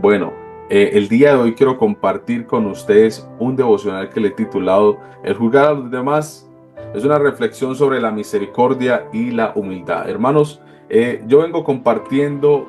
Bueno, el día de hoy quiero compartir con ustedes un devocional que le he titulado El juzgar a los demás. Es una reflexión sobre la misericordia y la humildad. Hermanos, yo vengo compartiendo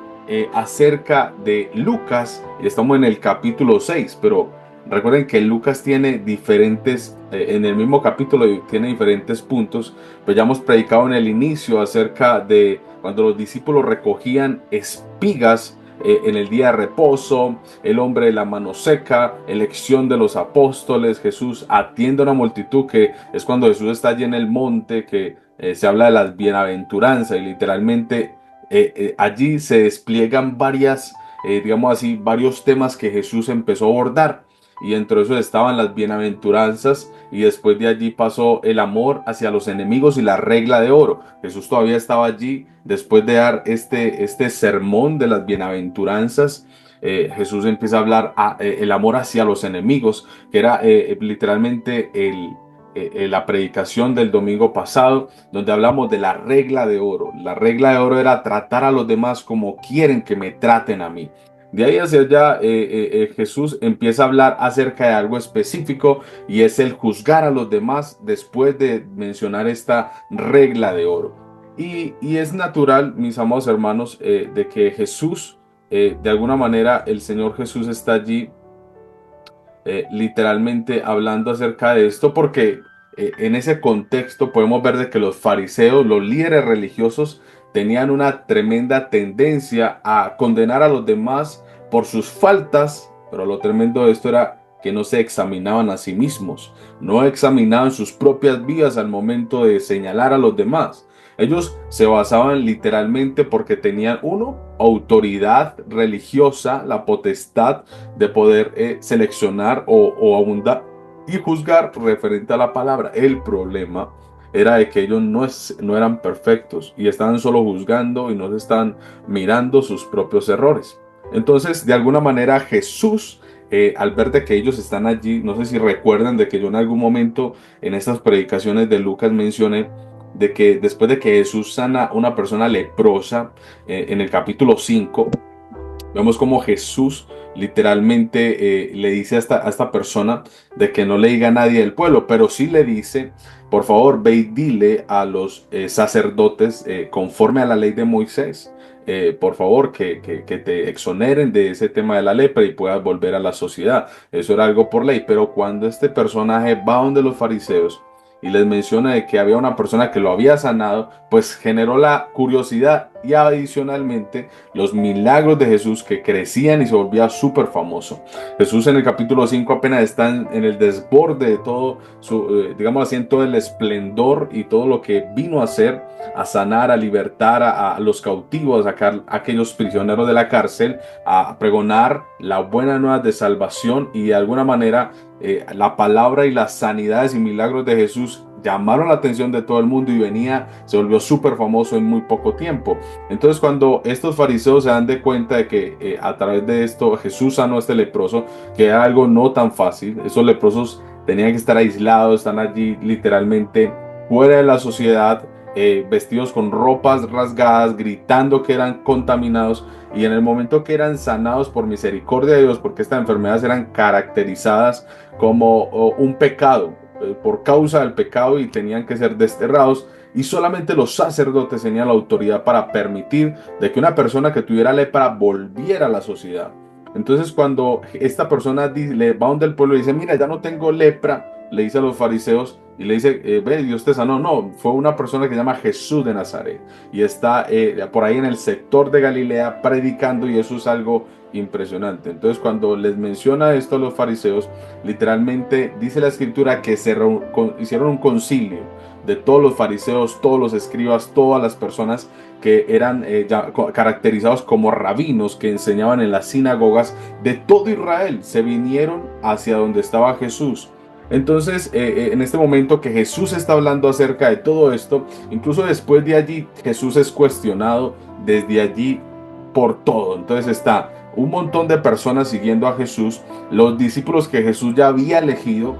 acerca de Lucas y estamos en el capítulo 6, pero recuerden que Lucas tiene diferentes, en el mismo capítulo tiene diferentes puntos, pues ya hemos predicado en el inicio acerca de cuando los discípulos recogían espigas en el día de reposo, el hombre de la mano seca, elección de los apóstoles, Jesús atiende a una multitud, que es cuando Jesús está allí en el monte, que se habla de las bienaventuranzas y literalmente allí se despliegan digamos así, varios temas que Jesús empezó a abordar. Y entre esos estaban las bienaventuranzas y después de allí pasó el amor hacia los enemigos y la regla de oro. Jesús todavía estaba allí después de dar este sermón de las bienaventuranzas. Jesús empieza a hablar el amor hacia los enemigos, que era literalmente la predicación del domingo pasado, donde hablamos de la regla de oro. La regla de oro era tratar a los demás como quieren que me traten a mí. De ahí hacia allá, Jesús empieza a hablar acerca de algo específico y es el juzgar a los demás después de mencionar esta regla de oro. Y es natural, mis amados hermanos, de que Jesús, de alguna manera, el Señor Jesús está allí literalmente hablando acerca de esto porque en ese contexto podemos ver de que los fariseos, los líderes religiosos, tenían una tremenda tendencia a condenar a los demás por sus faltas, pero lo tremendo de esto era que no se examinaban a sí mismos, no examinaban sus propias vidas al momento de señalar a los demás. Ellos se basaban literalmente porque tenían, uno, autoridad religiosa, la potestad de poder seleccionar o abundar y juzgar referente a la palabra. El problema era de que ellos no eran perfectos y estaban solo juzgando y no se estaban mirando sus propios errores. Entonces, de alguna manera, Jesús, al ver de que ellos están allí, no sé si recuerdan de que yo en algún momento en estas predicaciones de Lucas mencioné de que después de que Jesús sana a una persona leprosa, en el capítulo 5 vemos como Jesús literalmente le dice a esta persona de que no le diga a nadie del pueblo, pero sí le dice, por favor, ve y dile a los sacerdotes conforme a la ley de Moisés, por favor, que te exoneren de ese tema de la lepra y puedas volver a la sociedad. Eso era algo por ley, pero cuando este personaje va donde los fariseos y les menciona de que había una persona que lo había sanado, pues generó la curiosidad y adicionalmente los milagros de Jesús que crecían y se volvía súper famoso. Jesús en el capítulo 5 apenas está en el desborde de todo digamos así, en todo el esplendor y todo lo que vino a hacer, a sanar, a libertar a los cautivos, a sacar a aquellos prisioneros de la cárcel, a pregonar la buena nueva de salvación y de alguna manera la palabra y las sanidades y milagros de Jesús llamaron la atención de todo el mundo y se volvió súper famoso en muy poco tiempo. Entonces cuando estos fariseos se dan de cuenta de que a través de esto Jesús sanó a este leproso, que era algo no tan fácil, esos leprosos tenían que estar aislados, están allí literalmente fuera de la sociedad, vestidos con ropas rasgadas, gritando que eran contaminados, y en el momento que eran sanados por misericordia de Dios, porque estas enfermedades eran caracterizadas como un pecado, por causa del pecado, y tenían que ser desterrados, y solamente los sacerdotes tenían la autoridad para permitir de que una persona que tuviera lepra volviera a la sociedad. Entonces cuando esta persona le va donde el pueblo y dice, mira, ya no tengo lepra, le dice a los fariseos y le dice, ve, Dios te sanó. No, fue una persona que se llama Jesús de Nazaret y está por ahí en el sector de Galilea predicando, y eso es algo impresionante. Entonces cuando les menciona esto a los fariseos, literalmente dice la escritura que hicieron un concilio de todos los fariseos, todos los escribas, todas las personas que eran caracterizados como rabinos, que enseñaban en las sinagogas de todo Israel. Se vinieron hacia donde estaba Jesús. Entonces, en este momento que Jesús está hablando acerca de todo esto, incluso después de allí, Jesús es cuestionado desde allí por todo. Entonces está un montón de personas siguiendo a Jesús, los discípulos que Jesús ya había elegido,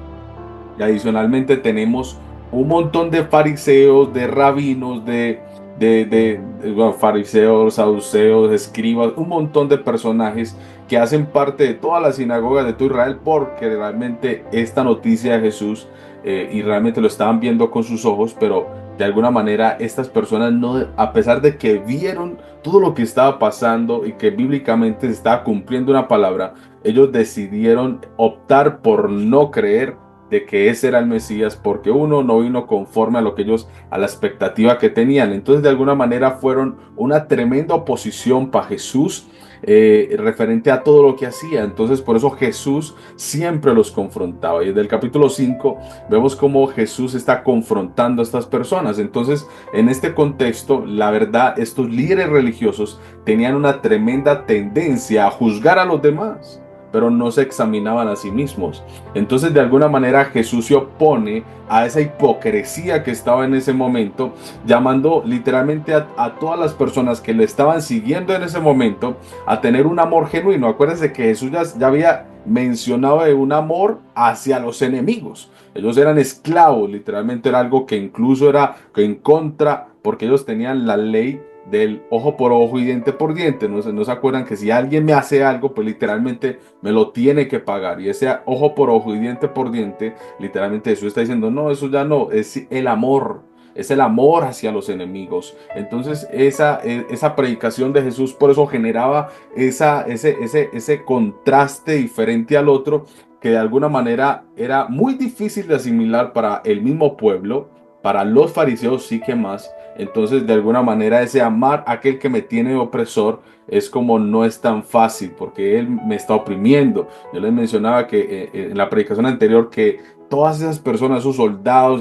y adicionalmente tenemos un montón de fariseos, de rabinos, bueno, fariseos, saduceos, escribas, un montón de personajes que hacen parte de todas las sinagogas de todo Israel, porque realmente esta noticia de Jesús, y realmente lo estaban viendo con sus ojos, pero de alguna manera estas personas no, a pesar de que vieron todo lo que estaba pasando y que bíblicamente se estaba cumpliendo una palabra, ellos decidieron optar por no creer de que ese era el Mesías, porque uno no vino conforme a lo que ellos, a la expectativa que tenían. Entonces de alguna manera fueron una tremenda oposición para Jesús, referente a todo lo que hacía. Entonces por eso Jesús siempre los confrontaba, y desde el capítulo 5 vemos cómo Jesús está confrontando a estas personas. Entonces en este contexto, la verdad, estos líderes religiosos tenían una tremenda tendencia a juzgar a los demás, pero no se examinaban a sí mismos. Entonces de alguna manera Jesús se opone a esa hipocresía que estaba en ese momento, llamando literalmente a todas las personas que le estaban siguiendo en ese momento a tener un amor genuino. Acuérdense que Jesús ya había mencionado de un amor hacia los enemigos. Ellos eran esclavos, literalmente era algo que incluso era en contra, porque ellos tenían la ley del ojo por ojo y diente por diente. No se acuerdan que si alguien me hace algo, pues literalmente me lo tiene que pagar. Y ese ojo por ojo y diente por diente, literalmente Jesús está diciendo, no, eso ya no, es el amor. Es el amor hacia los enemigos. Entonces esa predicación de Jesús por eso generaba ese contraste diferente al otro, que de alguna manera era muy difícil de asimilar para el mismo pueblo, para los fariseos sí que más. Entonces de alguna manera ese amar a aquel que me tiene opresor es como no es tan fácil, porque él me está oprimiendo. Yo les mencionaba que en la predicación anterior que todas esas personas, esos soldados,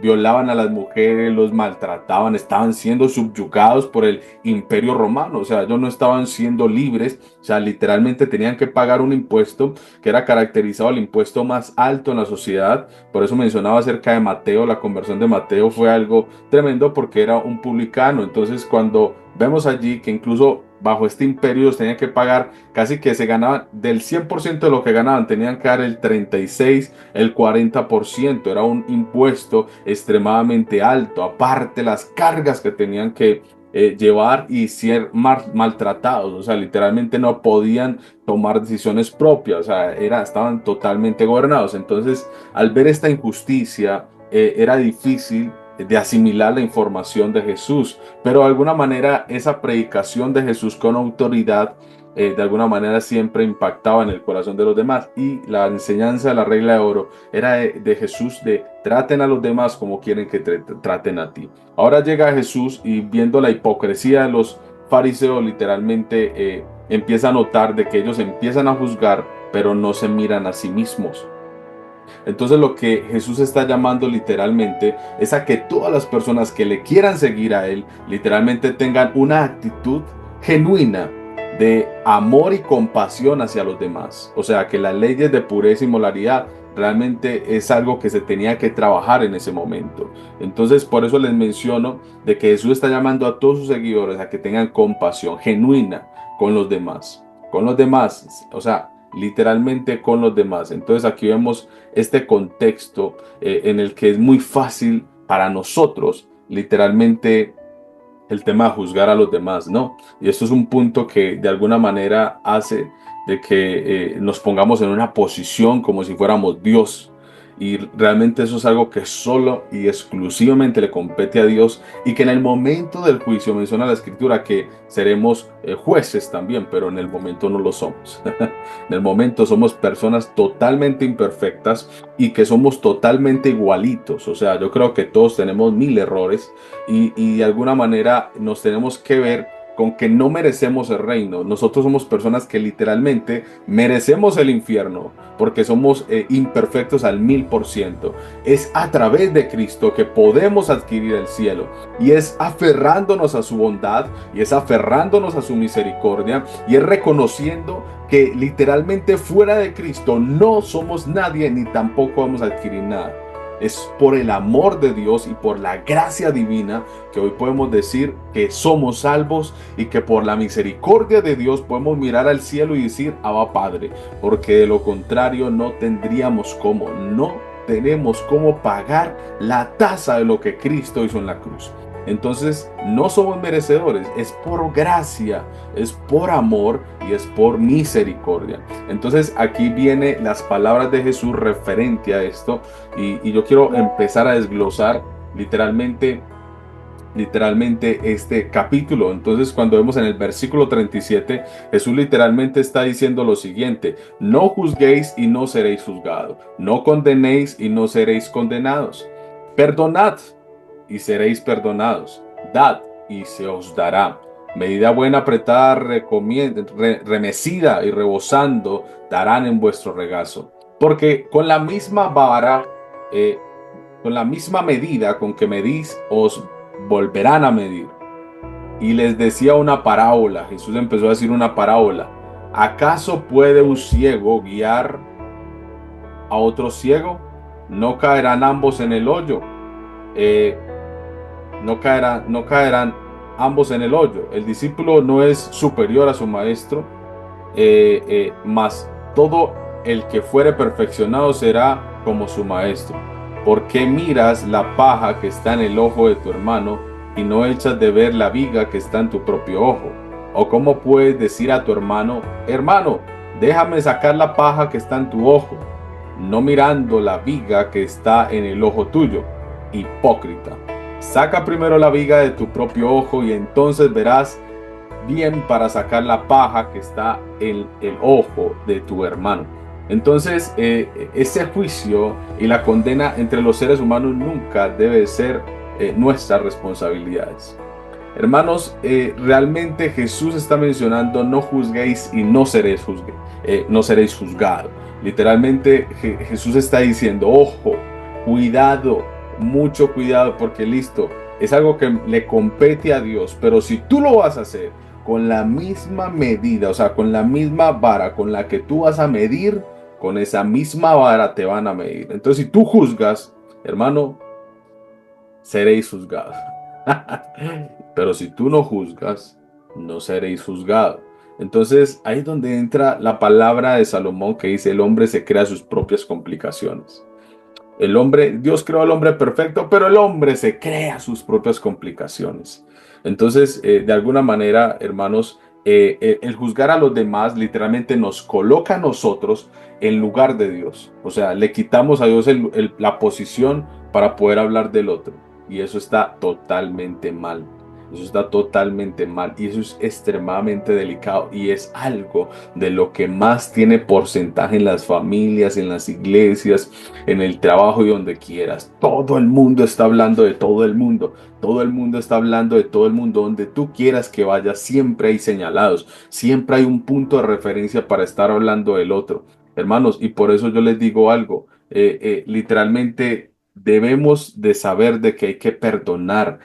violaban a las mujeres, los maltrataban, estaban siendo subyugados por el imperio romano. O sea, ellos no estaban siendo libres, o sea, literalmente tenían que pagar un impuesto que era caracterizado el impuesto más alto en la sociedad. Por eso mencionaba acerca de Mateo, la conversión de Mateo fue algo tremendo porque era un publicano. Entonces cuando vemos allí que incluso bajo este imperio ellos tenían que pagar, casi que se ganaban del 100% de lo que ganaban, tenían que dar el 36, el 40%, era un impuesto extremadamente alto, aparte las cargas que tenían que llevar y ser maltratados, o sea, literalmente no podían tomar decisiones propias, o sea, estaban totalmente gobernados. Entonces, al ver esta injusticia, era difícil de asimilar la información de Jesús, pero de alguna manera esa predicación de Jesús con autoridad, de alguna manera siempre impactaba en el corazón de los demás, y la enseñanza de la regla de oro era de Jesús, de traten a los demás como quieren que traten a ti. Ahora llega Jesús y viendo la hipocresía de los fariseos, literalmente empieza a notar de que ellos empiezan a juzgar, pero no se miran a sí mismos. Entonces lo que Jesús está llamando literalmente es a que todas las personas que le quieran seguir a Él, literalmente tengan una actitud genuina de amor y compasión hacia los demás. O sea, que las leyes de pureza y moralidad realmente es algo que se tenía que trabajar en ese momento. Entonces por eso les menciono de que Jesús está llamando a todos sus seguidores a que tengan compasión genuina con los demás. Con los demás, o sea, literalmente con los demás. Entonces aquí vemos este contexto en el que es muy fácil para nosotros literalmente el tema de juzgar a los demás, ¿no? Y esto es un punto que de alguna manera hace de que nos pongamos en una posición como si fuéramos Dios. Y realmente eso es algo que solo y exclusivamente le compete a Dios, y que en el momento del juicio menciona la escritura que seremos jueces también, pero en el momento no lo somos. En el momento somos personas totalmente imperfectas y que somos totalmente igualitos. O sea, yo creo que todos tenemos mil errores, y de alguna manera nos tenemos que ver con que no merecemos el reino. Nosotros somos personas que literalmente merecemos el infierno porque somos imperfectos al 1000%. Es a través de Cristo que podemos adquirir el cielo, y es aferrándonos a su bondad, y es aferrándonos a su misericordia, y es reconociendo que literalmente fuera de Cristo no somos nadie ni tampoco vamos a adquirir nada. Es por el amor de Dios y por la gracia divina que hoy podemos decir que somos salvos, y que por la misericordia de Dios podemos mirar al cielo y decir Abba Padre, porque de lo contrario no tendríamos no tenemos cómo pagar la tasa de lo que Cristo hizo en la cruz. Entonces no somos merecedores, es por gracia, es por amor y es por misericordia. Entonces aquí vienen las palabras de Jesús referente a esto y yo quiero empezar a desglosar literalmente este capítulo. Entonces, cuando vemos en el versículo 37, Jesús literalmente está diciendo lo siguiente: no juzguéis y no seréis juzgados, no condenéis y no seréis condenados, perdonad y seréis perdonados, dad y se os dará. Medida buena, apretada, remecida y rebosando, darán en vuestro regazo. Porque con la misma vara, con la misma medida con que medís, os volverán a medir. Y les decía una parábola. Jesús empezó a decir una parábola. ¿Acaso puede un ciego guiar a otro ciego? ¿No caerán ambos en el hoyo? No caerán ambos en el hoyo. El discípulo no es superior a su maestro, mas todo el que fuere perfeccionado será como su maestro. ¿Por qué miras la paja que está en el ojo de tu hermano y no echas de ver la viga que está en tu propio ojo? ¿O cómo puedes decir a tu hermano: hermano, déjame sacar la paja que está en tu ojo, no mirando la viga que está en el ojo tuyo? Hipócrita, saca primero la viga de tu propio ojo y entonces verás bien para sacar la paja que está en el ojo de tu hermano. Entonces, ese juicio y la condena entre los seres humanos nunca debe ser nuestras responsabilidades. Hermanos, realmente Jesús está mencionando: no juzguéis y no seréis juzgados. Literalmente Jesús está diciendo: ojo, cuidado, mucho cuidado, porque listo, es algo que le compete a Dios, pero si tú lo vas a hacer con la misma medida, o sea, con la misma vara con la que tú vas a medir, con esa misma vara te van a medir. Entonces, si tú juzgas, hermano, seréis juzgados. Pero si tú no juzgas, no seréis juzgados. Entonces, ahí es donde entra la palabra de Salomón que dice: el hombre se crea sus propias complicaciones. Dios creó al hombre perfecto, pero el hombre se crea sus propias complicaciones. Entonces, de alguna manera, hermanos, el juzgar a los demás literalmente nos coloca a nosotros en lugar de Dios. O sea, le quitamos a Dios la posición para poder hablar del otro. Y eso está totalmente mal. Eso está totalmente mal y eso es extremadamente delicado y es algo de lo que más tiene porcentaje en las familias, en las iglesias, en el trabajo y donde quieras. Todo el mundo está hablando de todo el mundo. Todo el mundo está hablando de todo el mundo. Donde tú quieras que vayas, siempre hay señalados. Siempre hay un punto de referencia para estar hablando del otro. Hermanos, y por eso yo les digo algo. Literalmente debemos de saber de que hay que perdonar.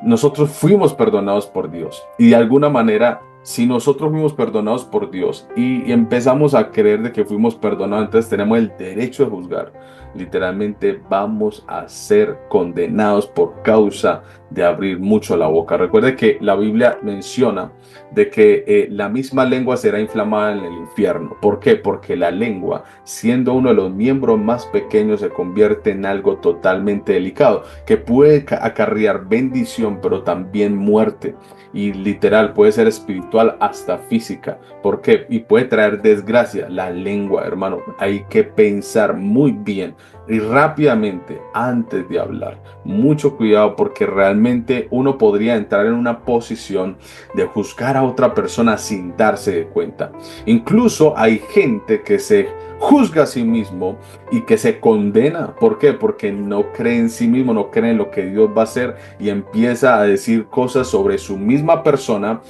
Nosotros fuimos perdonados por Dios. Y de alguna manera, si nosotros fuimos perdonados por Dios y empezamos a creer de que fuimos perdonados, entonces tenemos el derecho de juzgar. Literalmente vamos a ser condenados por causa de abrir mucho la boca. Recuerde que la Biblia menciona de que la misma lengua será inflamada en el infierno. ¿Por qué? Porque la lengua, siendo uno de los miembros más pequeños, se convierte en algo totalmente delicado, que puede acarrear bendición, pero también muerte. Y literal, puede ser espiritual hasta física. ¿Por qué? Y puede traer desgracia. La lengua, hermano, hay que pensar muy bien y rápidamente antes de hablar. Mucho cuidado, porque realmente uno podría entrar en una posición de juzgar a otra persona sin darse de cuenta. Incluso hay gente que se juzga a sí mismo y que se condena. ¿Por qué? Porque no cree en sí mismo, no cree en lo que Dios va a hacer y empieza a decir cosas sobre su misma persona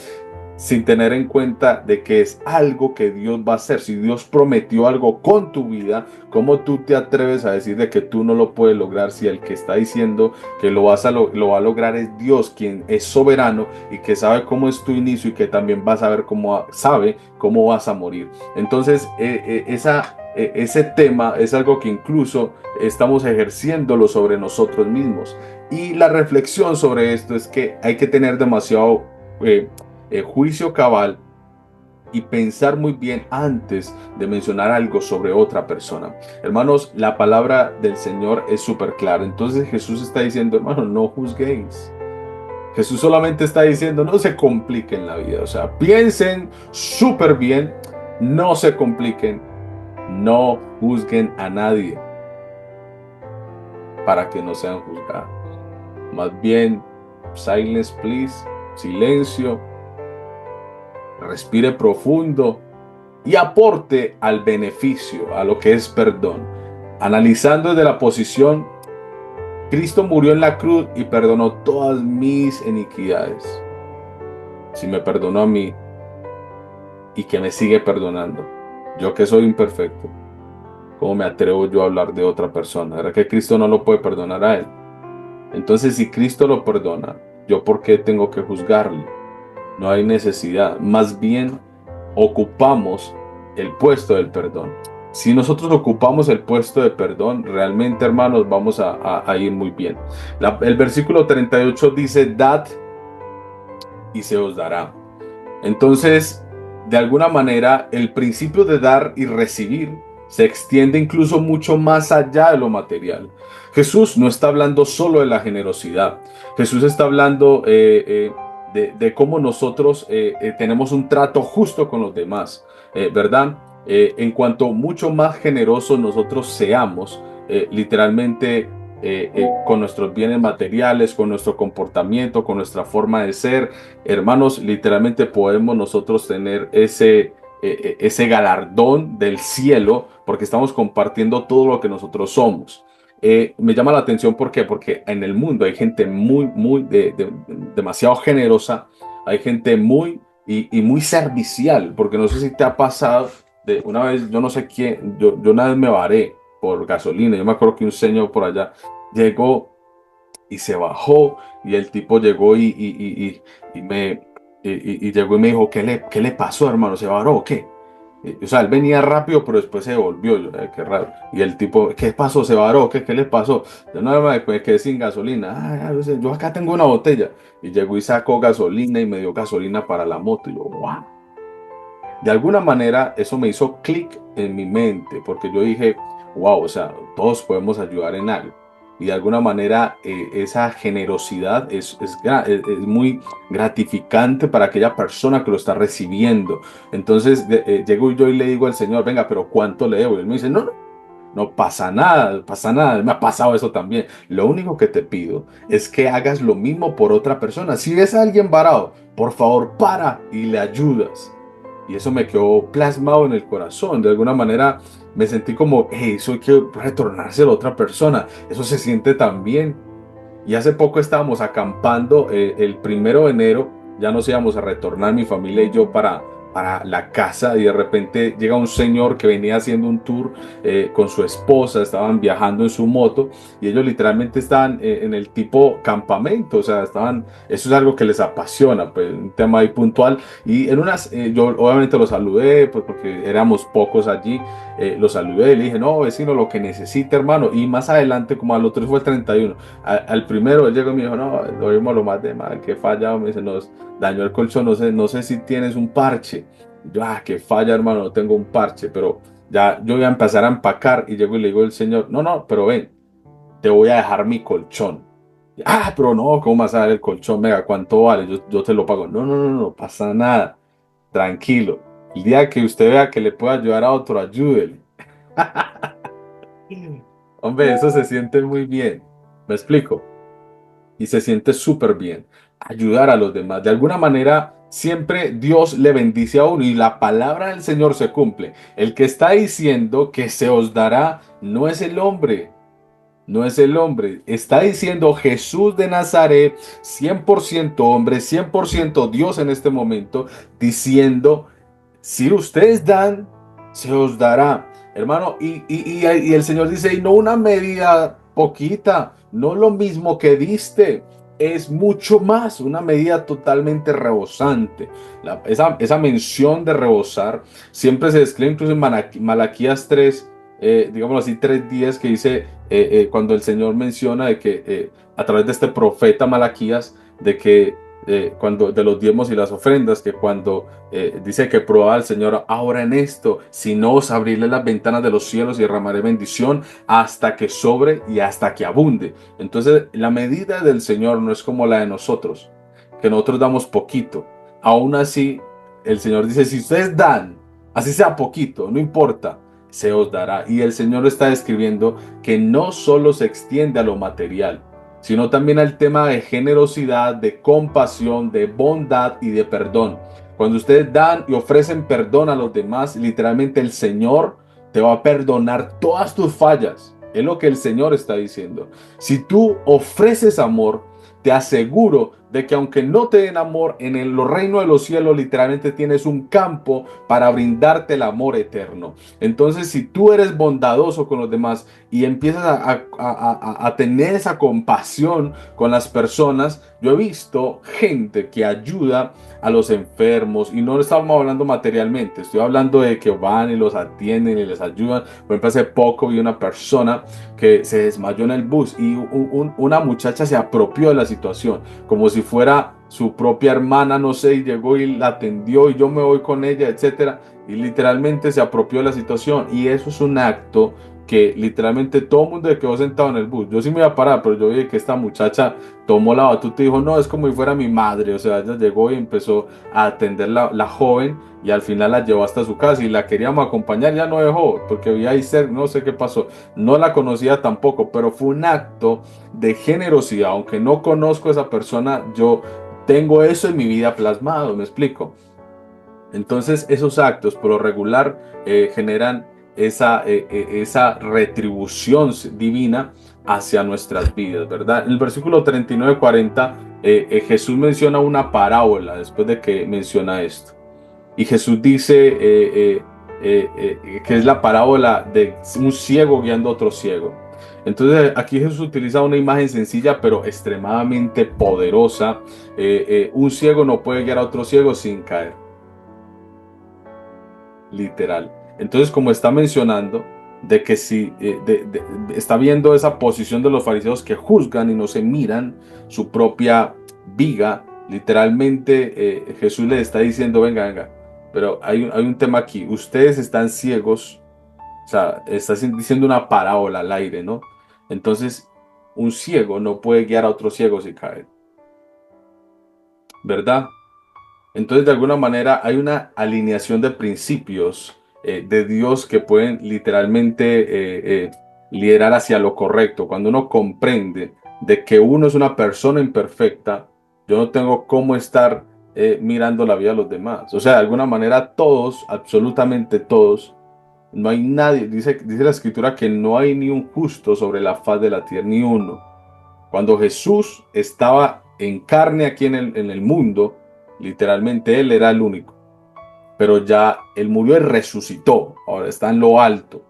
sin tener en cuenta de que es algo que Dios va a hacer. Si Dios prometió algo con tu vida, ¿cómo tú te atreves a decir de que tú no lo puedes lograr si el que está diciendo que lo va a lograr es Dios, quien es soberano y que sabe cómo es tu inicio y que también va a saber sabe cómo vas a morir? Entonces, ese tema es algo que incluso estamos ejerciéndolo sobre nosotros mismos. Y la reflexión sobre esto es que hay que tener demasiado juicio cabal y pensar muy bien antes de mencionar algo sobre otra persona. Hermanos, la palabra del Señor es súper clara. Entonces Jesús está diciendo, hermanos, no juzguéis. Jesús solamente está diciendo, no se compliquen la vida. O sea, piensen súper bien, no se compliquen, no juzguen a nadie para que no sean juzgados. Más bien, silence, please, silencio, respire profundo y aporte al beneficio, a lo que es perdón. Analizando desde la posición, Cristo murió en la cruz y perdonó todas mis iniquidades. Si me perdonó a mí y que me sigue perdonando, yo que soy imperfecto, ¿cómo me atrevo yo a hablar de otra persona? ¿Verdad que Cristo no lo puede perdonar a él? Entonces, si Cristo lo perdona, ¿yo por qué tengo que juzgarlo? No hay necesidad. Más bien, ocupamos el puesto del perdón. Si nosotros ocupamos el puesto de perdón, realmente, hermanos, vamos a ir muy bien. El versículo 38 dice, dad y se os dará. Entonces, de alguna manera, el principio de dar y recibir se extiende incluso mucho más allá de lo material. Jesús no está hablando solo de la generosidad. Jesús está hablando de cómo nosotros tenemos un trato justo con los demás, ¿verdad? En cuanto mucho más generosos nosotros seamos, literalmente con nuestros bienes materiales, con nuestro comportamiento, con nuestra forma de ser, hermanos, literalmente podemos nosotros tener ese galardón del cielo porque estamos compartiendo todo lo que nosotros somos. Me llama la atención, ¿por qué? Porque en el mundo hay gente demasiado generosa, hay gente muy muy servicial, porque no sé si te ha pasado, de una vez, yo no sé quién, yo una vez me varé por gasolina, yo me acuerdo que un señor por allá llegó y se bajó y el tipo llegó y llegó y me dijo, qué le pasó, hermano? ¿Se varó o qué? O sea, él venía rápido, pero después se devolvió. Yo, qué raro. Y el tipo, ¿qué pasó? ¿Se varó? ¿Qué le pasó? Yo no me quedé sin gasolina. Yo acá tengo una botella. Y llegó y sacó gasolina y me dio gasolina para la moto. Y yo, wow. De alguna manera eso me hizo clic en mi mente, porque yo dije, wow, o sea, todos podemos ayudar en algo. Y de alguna manera esa generosidad es muy gratificante para aquella persona que lo está recibiendo. Entonces llego yo y le digo al Señor, venga, pero ¿cuánto le debo? Y él me dice, no, no, no pasa nada, no pasa nada. Me ha pasado eso también. Lo único que te pido es que hagas lo mismo por otra persona. Si ves a alguien varado, por favor, para y le ayudas. Y eso me quedó plasmado en el corazón. De alguna manera me sentí como, hey, eso hay que retornárselo a otra persona. Eso se siente tan bien. Y hace poco estábamos acampando el 1 de enero. Ya nos íbamos a retornar mi familia y yo para la casa. Y de repente llega un señor que venía haciendo un tour con su esposa. Estaban viajando en su moto. Y ellos literalmente estaban en el tipo campamento. O sea, eso es algo que les apasiona. Pues un tema ahí puntual. Y yo obviamente los saludé, pues porque éramos pocos allí. Lo saludé y le dije, no, vecino, lo que necesite, hermano. Y más adelante, como al otro fue el 31, al primero él llegó y me dijo, no, lo vimos lo más de mal, que falla, me dice, nos dañó el colchón, no sé si tienes un parche. Y yo, que falla, hermano, no tengo un parche, pero ya yo voy a empezar a empacar. Y llego y le digo al señor, no, no, pero ven, te voy a dejar mi colchón. Pero no, ¿cómo vas a dar el colchón? Venga, ¿cuánto vale? Yo te lo pago. No, no, no, no pasa nada. Tranquilo. El día que usted vea que le puede ayudar a otro, ayúdele. Hombre, eso se siente muy bien. ¿Me explico? Y se siente súper bien. Ayudar a los demás. De alguna manera, siempre Dios le bendice a uno y la palabra del Señor se cumple. El que está diciendo que se os dará no es el hombre. No es el hombre. Está diciendo Jesús de Nazaret, 100% hombre, 100% Dios en este momento, diciendo, si ustedes dan, se os dará. Hermano, y el Señor dice, y no una medida poquita, no lo mismo que diste, es mucho más, una medida totalmente rebosante. Esa mención de rebosar siempre se describe incluso en Malaquías 3, digámoslo así, 3:10, que dice, cuando el Señor menciona de que a través de este profeta Malaquías, de que cuando de los diezmos y las ofrendas, que cuando dice que probaba al Señor ahora en esto, si no os abriré las ventanas de los cielos y derramaré bendición hasta que sobre y hasta que abunde. Entonces, la medida del Señor no es como la de nosotros, que nosotros damos poquito. Aún así, el Señor dice, si ustedes dan, así sea poquito, no importa, se os dará. Y el Señor está describiendo que no solo se extiende a lo material, sino también al tema de generosidad, de compasión, de bondad y de perdón. Cuando ustedes dan y ofrecen perdón a los demás, literalmente el Señor te va a perdonar todas tus fallas. Es lo que el Señor está diciendo. Si tú ofreces amor, te aseguro de que aunque no te den amor, en el reino de los cielos literalmente tienes un campo para brindarte el amor eterno. Entonces, si tú eres bondadoso con los demás y empiezas a tener esa compasión con las personas, yo he visto gente que ayuda a los enfermos, y no estamos hablando materialmente, estoy hablando de que van y los atienden y les ayudan. Por ejemplo, hace poco vi una persona que se desmayó en el bus y una muchacha se apropió de la situación, como si fuera su propia hermana, no sé, y llegó y la atendió y yo me voy con ella, etcétera, y literalmente se apropió de la situación. Y eso es un acto que literalmente todo el mundo se quedó sentado en el bus. Yo sí me iba a parar, pero yo vi que esta muchacha tomó la batuta y dijo, no, es como si fuera mi madre. O sea, ella llegó y empezó a atender la joven, y al final la llevó hasta su casa y la queríamos acompañar, ya no dejó, porque había ahí cerca, no sé qué pasó, no la conocía tampoco, pero fue un acto de generosidad. Aunque no conozco a esa persona, yo tengo eso en mi vida plasmado, me explico. Entonces esos actos por lo regular generan esa retribución divina hacia nuestras vidas, ¿verdad? En el versículo 39-40 Jesús menciona una parábola después de que menciona esto. Y Jesús dice que es la parábola de un ciego guiando a otro ciego. Entonces aquí Jesús utiliza una imagen sencilla pero extremadamente poderosa. Un ciego no puede guiar a otro ciego sin caer, literal. Entonces, como está mencionando, de que si está viendo esa posición de los fariseos que juzgan y no se miran su propia viga, literalmente Jesús les está diciendo, venga, venga, pero hay un tema aquí, ustedes están ciegos, o sea, está diciendo una parábola al aire, ¿no? Entonces, un ciego no puede guiar a otro ciego si cae, ¿verdad? Entonces, de alguna manera, hay una alineación de principios de Dios que pueden literalmente liderar hacia lo correcto. Cuando uno comprende de que uno es una persona imperfecta, yo no tengo cómo estar mirando la vida de los demás. O sea, de alguna manera, todos, absolutamente todos, no hay nadie, dice la escritura que no hay ni un justo sobre la faz de la tierra, ni uno. Cuando Jesús estaba en carne aquí en el mundo, literalmente Él era el único. Pero ya Él murió y resucitó. Ahora está en lo alto.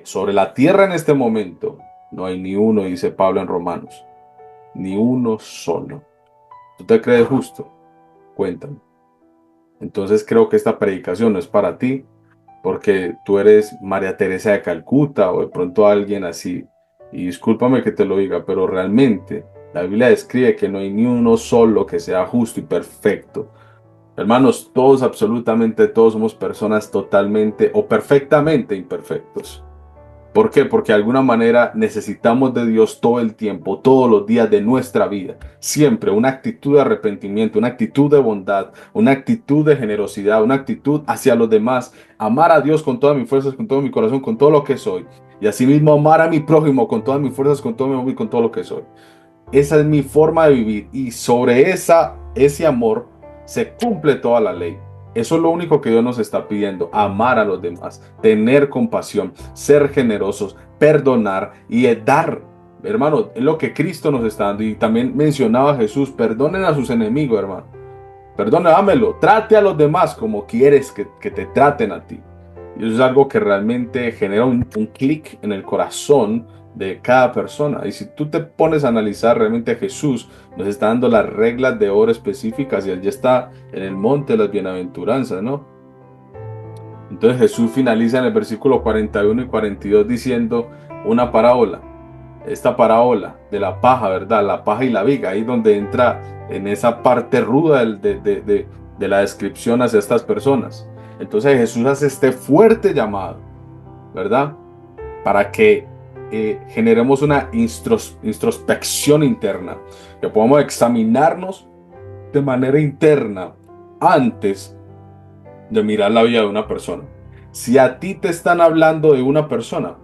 Sobre la tierra en este momento no hay ni uno, dice Pablo en Romanos. Ni uno solo. ¿Tú te crees justo? Cuéntame. Entonces creo que esta predicación no es para ti, porque tú eres María Teresa de Calcuta o de pronto alguien así. Y discúlpame que te lo diga, pero realmente la Biblia describe que no hay ni uno solo que sea justo y perfecto. Hermanos, todos, absolutamente todos somos personas totalmente o perfectamente imperfectos. ¿Por qué? Porque de alguna manera necesitamos de Dios todo el tiempo, todos los días de nuestra vida. Siempre una actitud de arrepentimiento, una actitud de bondad, una actitud de generosidad, una actitud hacia los demás. Amar a Dios con todas mis fuerzas, con todo mi corazón, con todo lo que soy. Y asimismo amar a mi prójimo con todas mis fuerzas, con todo mi amor y con todo lo que soy. Esa es mi forma de vivir, y sobre ese amor se cumple toda la ley. Eso es lo único que Dios nos está pidiendo: amar a los demás, tener compasión, ser generosos, perdonar y dar. Hermano, es lo que Cristo nos está dando. Y también mencionaba Jesús: perdonen a sus enemigos, hermano. Perdónamelo, trate a los demás como quieres que te traten a ti. Y eso es algo que realmente genera un clic en el corazón de cada persona. Y si tú te pones a analizar, realmente Jesús nos está dando las reglas de oro específicas, y Él ya está en el monte de las bienaventuranzas, ¿no? Entonces Jesús finaliza en el versículo 41 y 42 diciendo una parábola. Esta parábola de la paja, ¿verdad? La paja y la viga, ahí donde entra en esa parte ruda de la descripción hacia estas personas. Entonces Jesús hace este fuerte llamado, ¿verdad? Para que generemos una introspección interna, que podamos examinarnos de manera interna antes de mirar la vida de una persona. Si a ti te están hablando de una persona,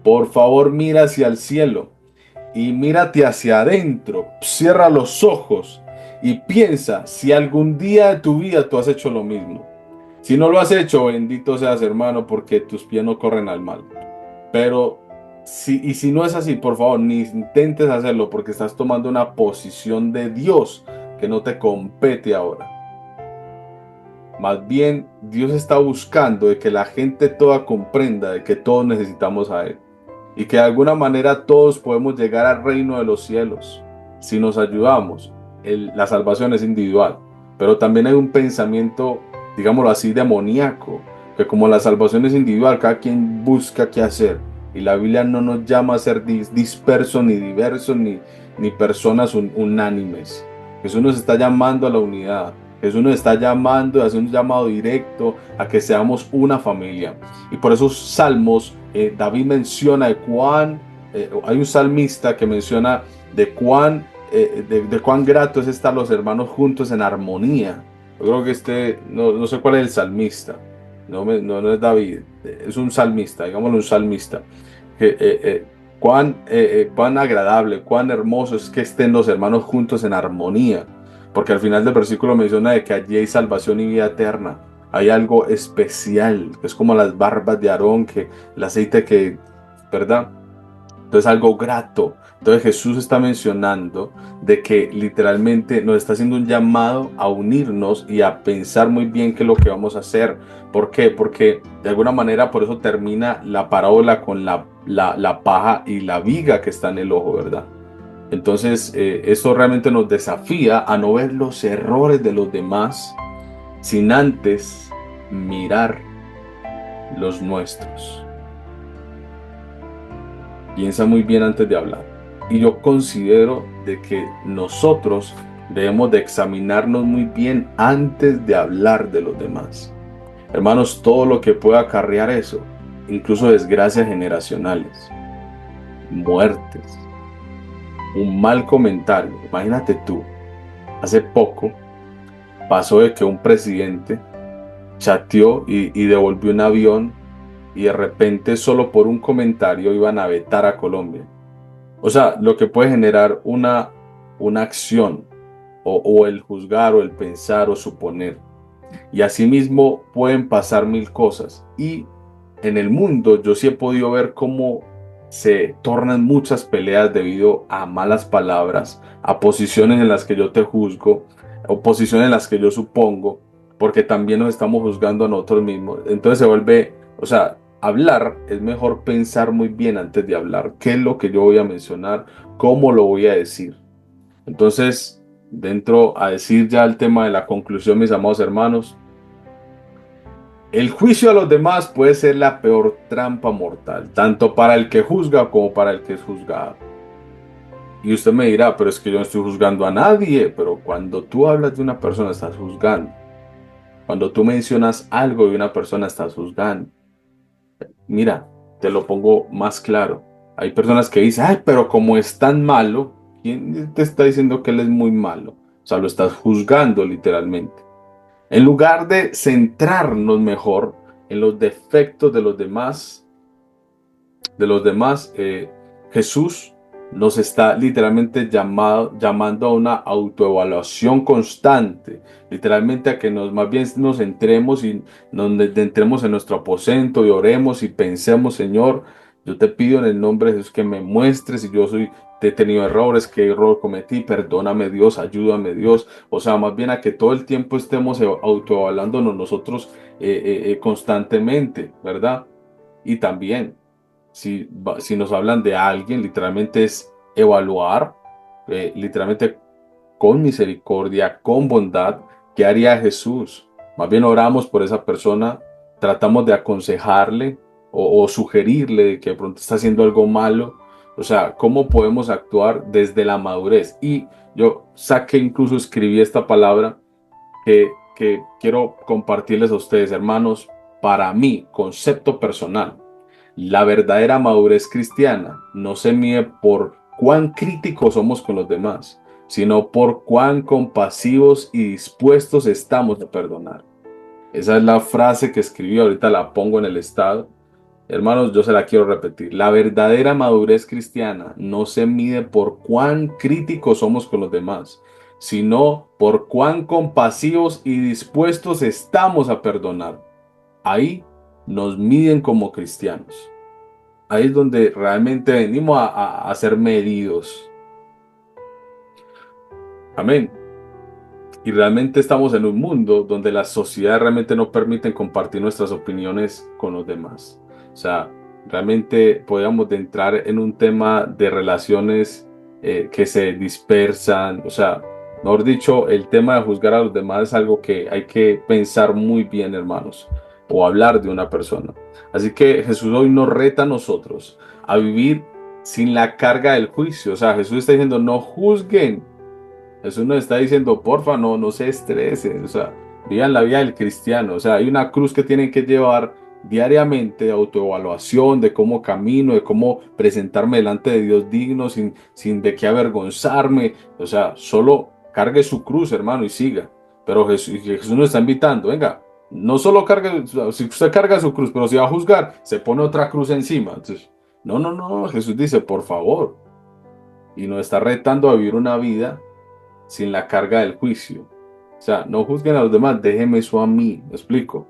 por favor mira hacia el cielo y mírate hacia adentro, cierra los ojos y piensa si algún día de tu vida tú has hecho lo mismo. Si no lo has hecho, bendito seas, hermano, porque tus pies no corren al mal. Pero si no es así, por favor, ni intentes hacerlo porque estás tomando una posición de Dios que no te compete ahora. Más bien, Dios está buscando de que la gente toda comprenda de que todos necesitamos a Él y que de alguna manera todos podemos llegar al reino de los cielos si nos ayudamos. La salvación es individual, pero también hay un pensamiento, digámoslo así, demoníaco, que como la salvación es individual, cada quien busca qué hacer. Y la Biblia no nos llama a ser dispersos, ni diversos, ni personas unánimes. Jesús nos está llamando a la unidad. Jesús nos está llamando, hace un llamado directo a que seamos una familia. Y por esos salmos, David menciona hay un salmista que menciona de cuán grato es estar los hermanos juntos en armonía. Yo creo que no sé cuál es el salmista, no es David, es un salmista, digámoslo un salmista. Cuán agradable, cuán hermoso es que estén los hermanos juntos en armonía. Porque al final del versículo menciona de que allí hay salvación y vida eterna. Hay algo especial, que es como las barbas de Aarón, que el aceite que, ¿verdad? Entonces algo grato. Entonces Jesús está mencionando de que literalmente nos está haciendo un llamado a unirnos y a pensar muy bien qué es lo que vamos a hacer. ¿Por qué? Porque de alguna manera por eso termina la parábola con la paja y la viga que está en el ojo, ¿verdad? Entonces, esto realmente nos desafía a no ver los errores de los demás sin antes mirar los nuestros. Piensa muy bien antes de hablar. Y yo considero de que nosotros debemos de examinarnos muy bien antes de hablar de los demás. Hermanos, todo lo que pueda acarrear eso, incluso desgracias generacionales, muertes, un mal comentario. Imagínate tú, hace poco pasó de que un presidente chateó y devolvió un avión y de repente solo por un comentario iban a vetar a Colombia. O sea, lo que puede generar una acción o el juzgar o el pensar o suponer. Y asimismo pueden pasar mil cosas. Y en el mundo yo sí he podido ver cómo se tornan muchas peleas debido a malas palabras, a posiciones en las que yo te juzgo, o posiciones en las que yo supongo, porque también nos estamos juzgando a nosotros mismos. Entonces se vuelve, o sea, hablar es mejor pensar muy bien antes de hablar. ¿Qué es lo que yo voy a mencionar? ¿Cómo lo voy a decir? Entonces, dentro a decir ya el tema de la conclusión, mis amados hermanos, el juicio a los demás puede ser la peor trampa mortal, tanto para el que juzga como para el que es juzgado. Y usted me dirá, pero es que yo no estoy juzgando a nadie, pero cuando tú hablas de una persona estás juzgando. Cuando tú mencionas algo de una persona estás juzgando. Mira, te lo pongo más claro. Hay personas que dicen, ay, pero como es tan malo, ¿quién te está diciendo que él es muy malo? O sea, lo estás juzgando literalmente. En lugar de centrarnos mejor en los defectos de los demás, Jesús nos está literalmente llamando a una autoevaluación constante, literalmente a que más bien nos centremos y nos entremos en nuestro aposento y oremos y pensemos, Señor, yo te pido en el nombre de Jesús que me muestres si he tenido errores, qué error cometí, perdóname Dios, ayúdame Dios, o sea, más bien a que todo el tiempo estemos autoevaluándonos nosotros constantemente, ¿verdad? Y también si nos hablan de alguien, literalmente es evaluar, literalmente con misericordia, con bondad, qué haría Jesús. Más bien oramos por esa persona, tratamos de aconsejarle o sugerirle que de pronto está haciendo algo malo. O sea, ¿cómo podemos actuar desde la madurez? Y yo saqué, incluso escribí esta palabra que quiero compartirles a ustedes, hermanos. Para mí, concepto personal, la verdadera madurez cristiana no se mide por cuán críticos somos con los demás, sino por cuán compasivos y dispuestos estamos a perdonar. Esa es la frase que escribí, ahorita la pongo en el estado. Hermanos, yo se la quiero repetir. La verdadera madurez cristiana no se mide por cuán críticos somos con los demás, sino por cuán compasivos y dispuestos estamos a perdonar. Ahí nos miden como cristianos. Ahí es donde realmente venimos a ser medidos. Amén. Y realmente estamos en un mundo donde la sociedad realmente no permite compartir nuestras opiniones con los demás. O sea, realmente podríamos de entrar en un tema de relaciones que se dispersan. O sea, mejor dicho, el tema de juzgar a los demás es algo que hay que pensar muy bien, hermanos, o hablar de una persona. Así que Jesús hoy nos reta a nosotros a vivir sin la carga del juicio. O sea, Jesús está diciendo, no juzguen. Jesús nos está diciendo, porfa, no se estresen, o sea, vivan la vida del cristiano. O sea, hay una cruz que tienen que llevar diariamente de autoevaluación, de cómo camino, de cómo presentarme delante de Dios digno, sin de qué avergonzarme. O sea, solo cargue su cruz, hermano, y siga. Pero Jesús nos está invitando, venga, no solo cargue, si usted carga su cruz, pero si va a juzgar, se pone otra cruz encima. Entonces, no, Jesús dice, por favor, y nos está retando a vivir una vida sin la carga del juicio. O sea, no juzguen a los demás, déjenme eso a mí, me explico.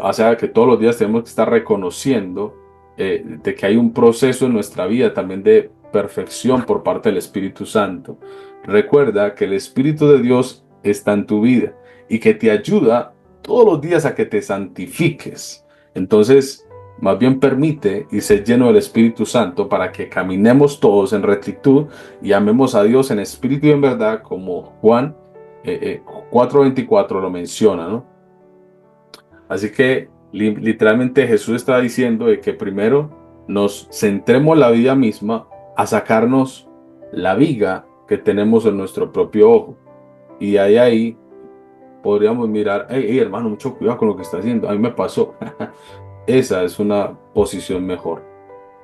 O sea, que todos los días tenemos que estar reconociendo de que hay un proceso en nuestra vida también de perfección por parte del Espíritu Santo. Recuerda que el Espíritu de Dios está en tu vida y que te ayuda todos los días a que te santifiques. Entonces, más bien permite y sé lleno del Espíritu Santo para que caminemos todos en rectitud y amemos a Dios en espíritu y en verdad, como Juan 4:24 lo menciona, ¿no? Así que literalmente Jesús está diciendo de que primero nos centremos la vida misma a sacarnos la viga que tenemos en nuestro propio ojo. Y ahí podríamos mirar, hey, hermano, mucho cuidado con lo que está haciendo. A mí me pasó. Esa es una posición mejor.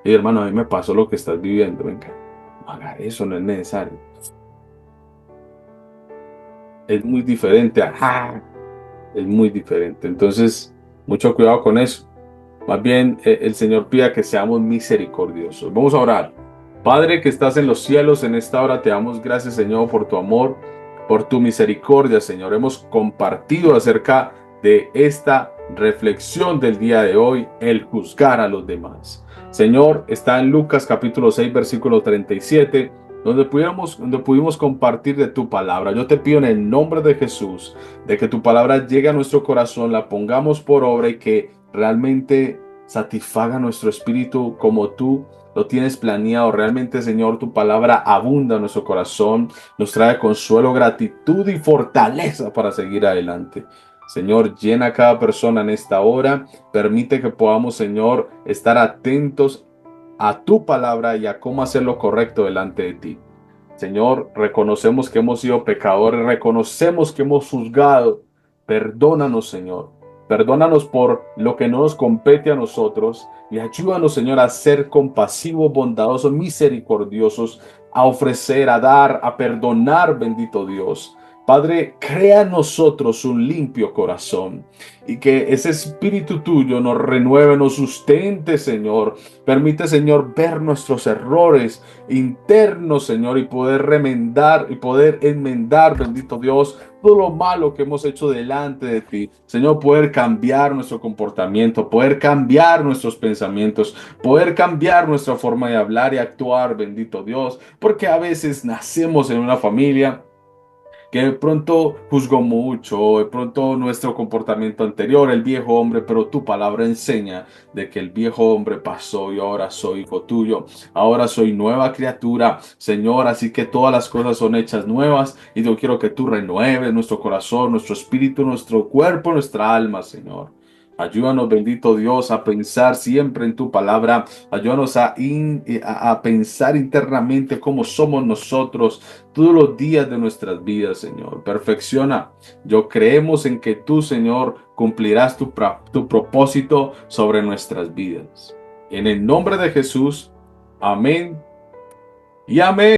Y hermano, a mí me pasó lo que estás viviendo. Venga, no haga eso, no es necesario. Es muy diferente. Ajá, es muy diferente. Entonces, mucho cuidado con eso. Más bien, el Señor pida que seamos misericordiosos. Vamos a orar. Padre que estás en los cielos, en esta hora te damos gracias, Señor, por tu amor, por tu misericordia, Señor. Hemos compartido acerca de esta reflexión del día de hoy, el juzgar a los demás. Señor, está en Lucas capítulo 6, versículo 37, donde pudimos compartir de tu palabra. Yo te pido en el nombre de Jesús, de que tu palabra llegue a nuestro corazón, la pongamos por obra y que realmente satisfaga nuestro espíritu como tú lo tienes planeado. Realmente, Señor, tu palabra abunda en nuestro corazón, nos trae consuelo, gratitud y fortaleza para seguir adelante. Señor, llena a cada persona en esta hora. Permite que podamos, Señor, estar atentos a tu palabra y a cómo hacer lo correcto delante de ti. Señor, reconocemos que hemos sido pecadores, reconocemos que hemos juzgado. Perdónanos, Señor. Perdónanos por lo que no nos compete a nosotros y ayúdanos, Señor, a ser compasivos, bondadosos, misericordiosos, a ofrecer, a dar, a perdonar, bendito Dios. Padre, crea en nosotros un limpio corazón y que ese espíritu tuyo nos renueve, nos sustente, Señor. Permite, Señor, ver nuestros errores internos, Señor, y poder remendar y poder enmendar, bendito Dios, todo lo malo que hemos hecho delante de ti. Señor, poder cambiar nuestro comportamiento, poder cambiar nuestros pensamientos, poder cambiar nuestra forma de hablar y actuar, bendito Dios, porque a veces nacemos en una familia que de pronto juzgó mucho, de pronto nuestro comportamiento anterior, el viejo hombre, pero tu palabra enseña de que el viejo hombre pasó y ahora soy hijo tuyo, ahora soy nueva criatura, Señor, así que todas las cosas son hechas nuevas y yo quiero que tú renueves nuestro corazón, nuestro espíritu, nuestro cuerpo, nuestra alma, Señor. Ayúdanos, bendito Dios, a pensar siempre en tu palabra. Ayúdanos a pensar internamente cómo somos nosotros todos los días de nuestras vidas, Señor. Perfecciona. Yo creemos en que tú, Señor, cumplirás tu propósito sobre nuestras vidas. En el nombre de Jesús. Amén y amén.